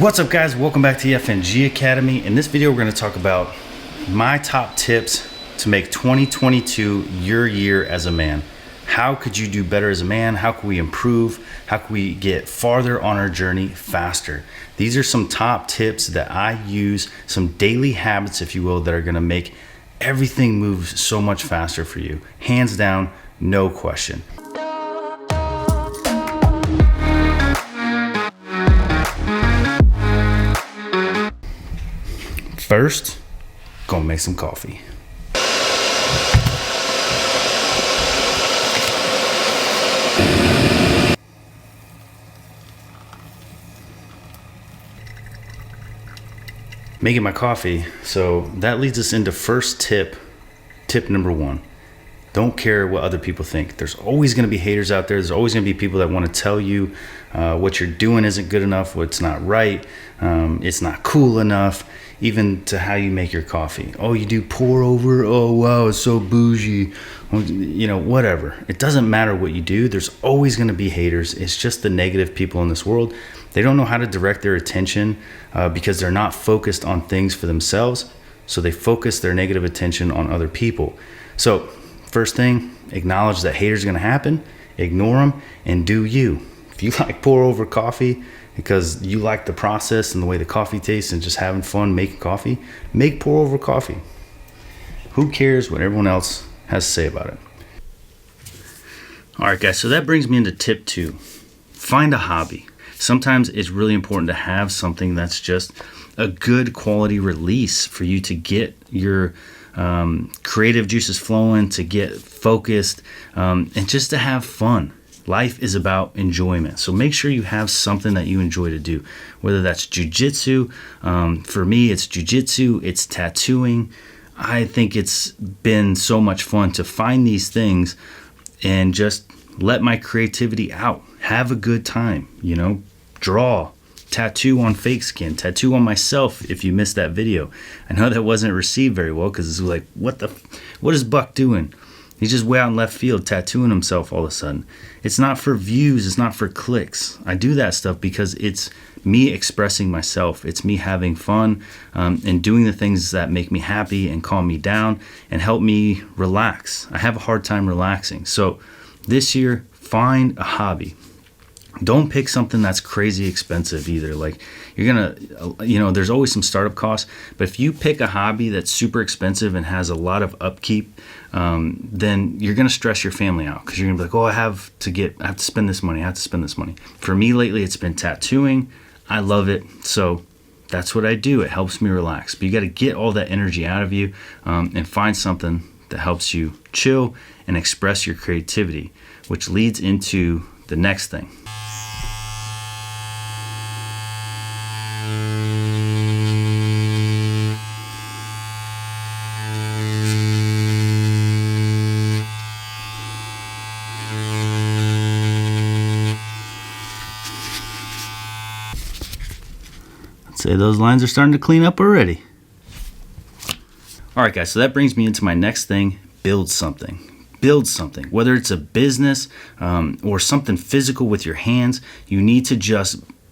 What's up, guys? Welcome back to the FNG Academy. In this video, we're going to talk about my top tips to make 2022 your year as a man. How could you do better as a man? How can we improve? How can we get farther on our journey faster? These are some top tips that I use, some daily habits, if you will, that are going to make everything move so much faster for you. Hands down, no question. First, gonna make some coffee. Making my coffee, so that leads us into first tip number one. Don't care what other people think. There's always going to be haters out there. There's always going to be people that want to tell you what you're doing isn't good enough, what's not right, it's not cool enough, even to how you make your coffee. Oh, you do pour over? Oh, wow, it's so bougie. You know, whatever. It doesn't matter what you do. There's always going to be haters. It's just the negative people in this world. They don't know how to direct their attention because they're not focused on things for themselves. So they focus their negative attention on other people. So first thing, acknowledge that haters are going to happen, ignore them, and do you. If you like pour over coffee because you like the process and the way the coffee tastes and just having fun making coffee, make pour over coffee. Who cares what everyone else has to say about it? All right, guys, so that brings me into tip 2. Find a hobby. Sometimes it's really important to have something that's just a good quality release for you to get your creative juices flowing, to get focused, and just to have fun. Life is about enjoyment. So make sure you have something that you enjoy to do, whether that's jujitsu. For me, it's jujitsu, it's tattooing. I think it's been so much fun to find these things and just let my creativity out. Have a good time, you know, draw, tattoo on fake skin, tattoo on myself. If you missed that video, I know that wasn't received very well because it's like, what is Buck doing? He's just way out in left field tattooing himself all of a sudden. It's not for views. It's not for clicks. I do that stuff because it's me expressing myself. It's me having fun and doing the things that make me happy and calm me down and help me relax. I have a hard time relaxing. So this year, find a hobby. Don't pick something that's crazy expensive either. Like, you're gonna, you know, there's always some startup costs, but if you pick a hobby that's super expensive and has a lot of upkeep, then you're gonna stress your family out because you're gonna be like, oh, I have to spend this money. For me lately, it's been tattooing. I love it. So that's what I do. It helps me relax. But you got to get all that energy out of you and find something that helps you chill and express your creativity, which leads into the next thing. Say those lines are starting to clean up already. All right, guys, so that brings me into my next thing. Build something. Build something. Whether it's a business or something physical with your hands,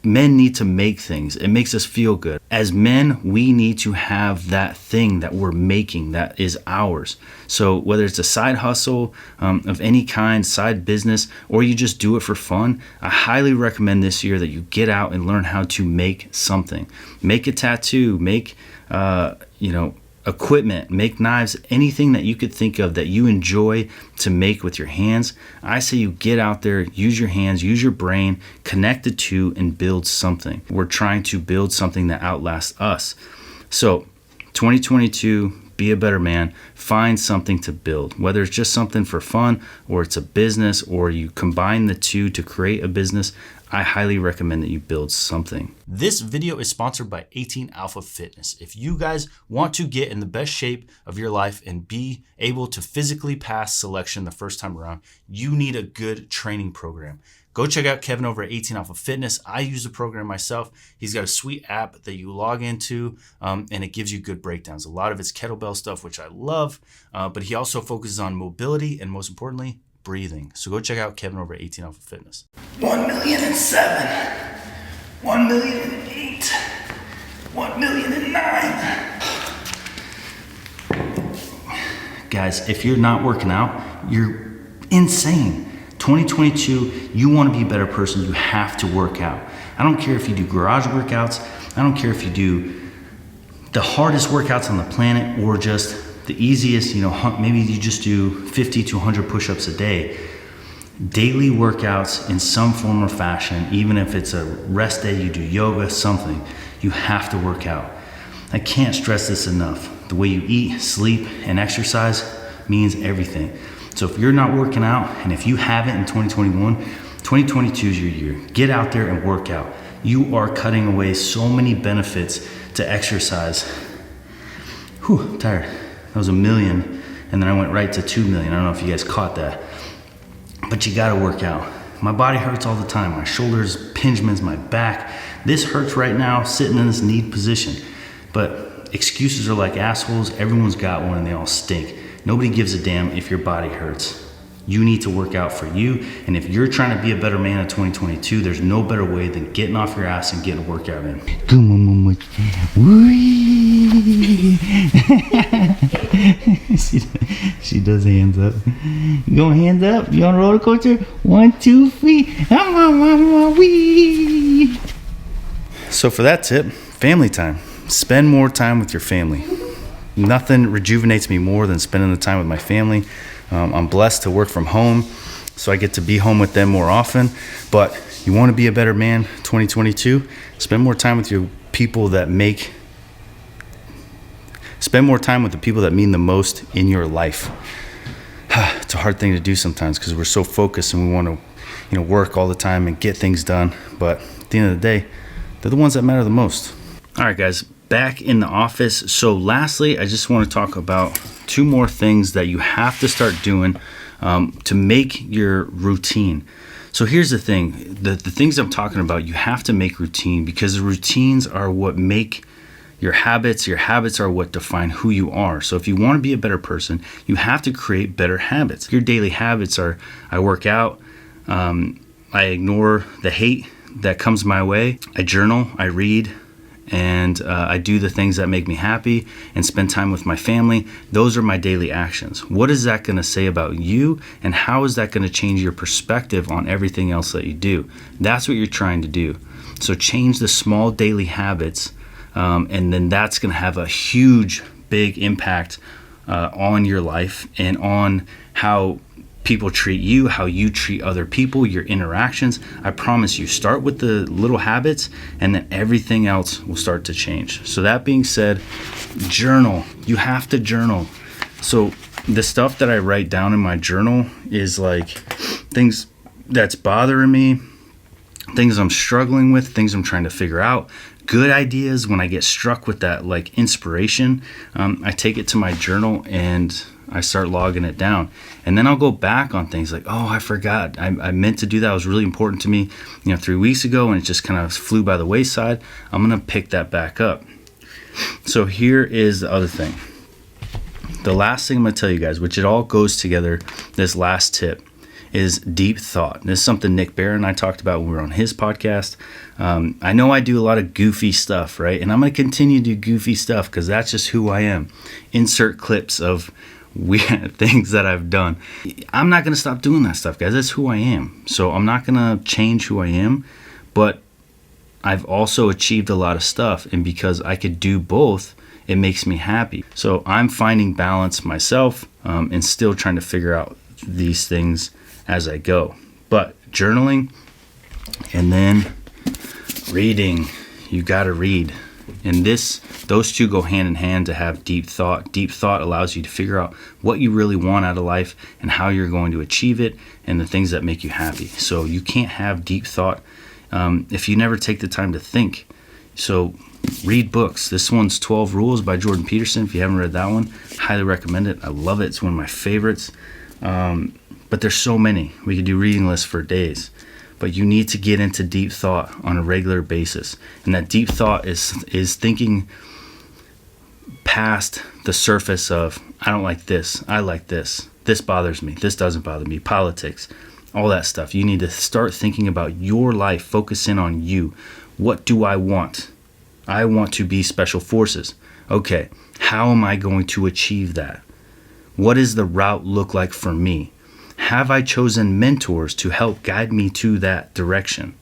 men need to make things. It makes us feel good. As men, we need to have that thing that we're making that is ours. So whether it's a side hustle of any kind, side business, or you just do it for fun, I highly recommend this year that you get out and learn how to make something. Make a tattoo, make, equipment, make knives, anything that you could think of that you enjoy to make with your hands. I say you get out there, use your hands, use your brain, connect the two, and build something. We're trying to build something that outlasts us. So 2022, be a better man. Find something to build, whether it's just something for fun or it's a business or you combine the two to create a business. I highly recommend that you build something. This video is sponsored by 18 Alpha Fitness. If you guys want to get in the best shape of your life and be able to physically pass selection the first time around, you need a good training program. Go check out Kevin over at 18 Alpha Fitness. I use the program myself. He's got a sweet app that you log into and it gives you good breakdowns. A lot of it's kettlebell stuff, which I love, but he also focuses on mobility and most importantly, breathing. So go check out Kevin over at 18 Alpha Fitness. 1,000,007, 1,000,008. guys, if you're not working out, you're insane. 2022, you want to be a better person, you have to work out. I don't care if you do garage workouts. I don't care if you do the hardest workouts on the planet or just the easiest, maybe you just do 50 to 100 push-ups a day. Daily workouts in some form or fashion, even if it's a rest day, you do yoga, something, you have to work out. I can't stress this enough. The way you eat, sleep, and exercise means everything. So if you're not working out, and if you haven't in 2021, 2022 is your year. Get out there and work out. You are cutting away so many benefits to exercise. Whew, I'm tired. That was 1 million, and then I went right to 2 million. I don't know if you guys caught that. But you gotta work out. My body hurts all the time. My shoulders, impingements, my back. This hurts right now, sitting in this knee position. But excuses are like assholes. Everyone's got one and they all stink. Nobody gives a damn if your body hurts. You need to work out for you. And if you're trying to be a better man in 2022, there's no better way than getting off your ass and getting a workout in. She does hands up. You going hands up? You on a roller coaster? 1, 2, 3. I'm on my wee. So for that tip, family time. Spend more time with your family. Nothing rejuvenates me more than spending the time with my family. I'm blessed to work from home, so I get to be home with them more often. But you want to be a better man 2022, spend more time with your people that spend more time with the people that mean the most in your life. It's a hard thing to do sometimes because we're so focused and we want to work all the time and get things done. But at the end of the day, they're the ones that matter the most. All right, guys, back in the office. So lastly, I just want to talk about 2 more things that you have to start doing to make your routine. So here's the thing. The things I'm talking about, you have to make routine because the routines are what make your habits. Your habits are what define who you are. So if you want to be a better person, you have to create better habits. Your daily habits are, I work out, I ignore the hate that comes my way, I journal, I read, and I do the things that make me happy and spend time with my family. Those are my daily actions. What is that going to say about you, and how is that going to change your perspective on everything else that you do? That's what you're trying to do. So change the small daily habits, and then that's going to have a huge, big impact on your life and on how people treat you, how you treat other people, your interactions. I promise you, start with the little habits and then everything else will start to change. So that being said, journal. You have to journal. So the stuff that I write down in my journal is like things that's bothering me, things I'm struggling with, things I'm trying to figure out, good ideas. When I get struck with that like inspiration, I take it to my journal and I start logging it down. And then I'll go back on things like, oh, I forgot. I meant to do that. It was really important to me, 3 weeks ago, and it just kind of flew by the wayside. I'm going to pick that back up. So here is the other thing. The last thing I'm going to tell you guys, which it all goes together, this last tip, is deep thought. This is something Nick Barrett and I talked about when we were on his podcast. I know I do a lot of goofy stuff, right? And I'm going to continue to do goofy stuff because that's just who I am. Insert clips of weird things that I've done. I'm not going to stop doing that stuff, guys. That's who I am. So I'm not going to change who I am, but I've also achieved a lot of stuff. And because I could do both, it makes me happy. So I'm finding balance myself and still trying to figure out these things as I go. But journaling and then reading. You got to read. And those two go hand in hand to have deep thought. Deep thought allows you to figure out what you really want out of life and how you're going to achieve it and the things that make you happy. So you can't have deep thought if you never take the time to think. So read books. This one's 12 Rules by Jordan Peterson. If you haven't read that one, highly recommend it. I love it. It's one of my favorites. But there's so many. We could do reading lists for days. But you need to get into deep thought on a regular basis. And that deep thought is thinking past the surface of, I don't like this, I like this, this bothers me, this doesn't bother me, politics, all that stuff. You need to start thinking about your life, focus in on you. What do I want? I want to be special forces. Okay, how am I going to achieve that? What does the route look like for me? Have I chosen mentors to help guide me to that direction?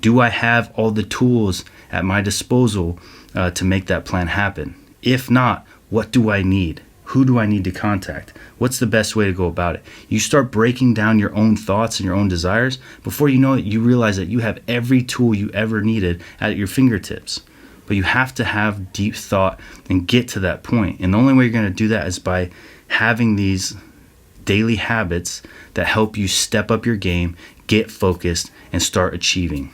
Do I have all the tools at my disposal to make that plan happen? If not, what do I need? Who do I need to contact? What's the best way to go about it? You start breaking down your own thoughts and your own desires. Before you know it, you realize that you have every tool you ever needed at your fingertips. But you have to have deep thought and get to that point. And the only way you're going to do that is by having these daily habits that help you step up your game, get focused, and start achieving.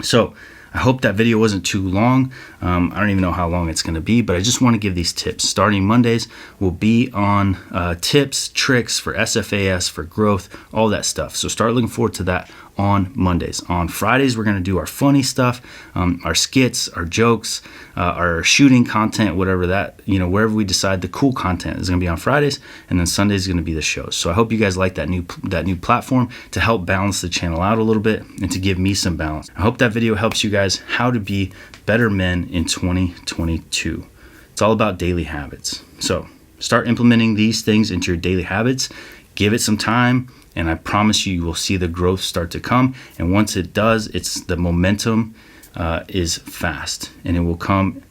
So I hope that video wasn't too long. I don't even know how long it's going to be, but I just want to give these tips. Starting Mondays, we'll be on tips, tricks for SFAS, for growth, all that stuff. So start looking forward to that on Mondays. On Fridays, we're going to do our funny stuff, our skits, our jokes, our shooting content, whatever that, wherever we decide the cool content is going to be on Fridays, and then Sundays is going to be the shows. So I hope you guys like that new platform to help balance the channel out a little bit and to give me some balance. I hope that video helps you guys how to be better men in 2022. It's all about daily habits. So start implementing these things into your daily habits. Give it some time, and I promise you will see the growth start to come. And once it does, the momentum is fast, and it will come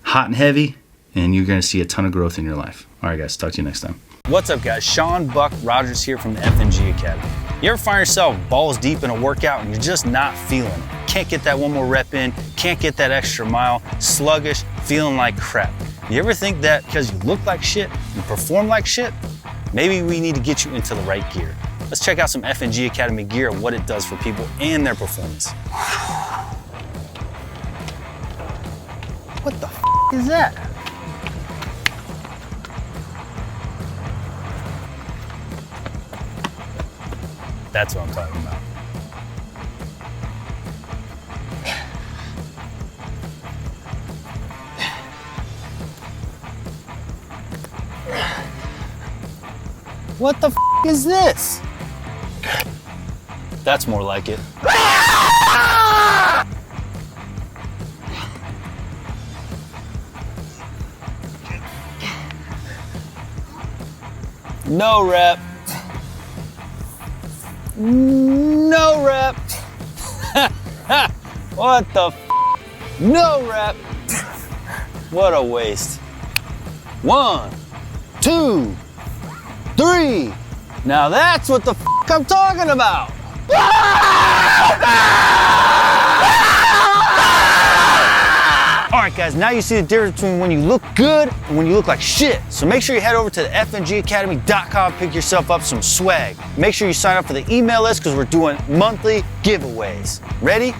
hot and heavy, and you're going to see a ton of growth in your life. All right, guys, talk to you next time. What's up, guys? Sean Buck Rogers here from the FNG Academy. You ever find yourself balls deep in a workout and you're just not feeling it? Can't get that one more rep in, can't get that extra mile, sluggish, feeling like crap. You ever think that because you look like shit, you perform like shit? Maybe we need to get you into the right gear. Let's check out some FNG Academy gear and what it does for people and their performance. What the f is that? That's what I'm talking about. What the f is this? That's more like it. No rep. No rep. What the f? No rep. What a waste. 1, 2, 3. Now that's what the f I'm talking about. All right, guys, now you see the difference between when you look good and when you look like shit. So make sure you head over to the FNGacademy.com, pick yourself up some swag. Make sure you sign up for the email list because we're doing monthly giveaways. Ready?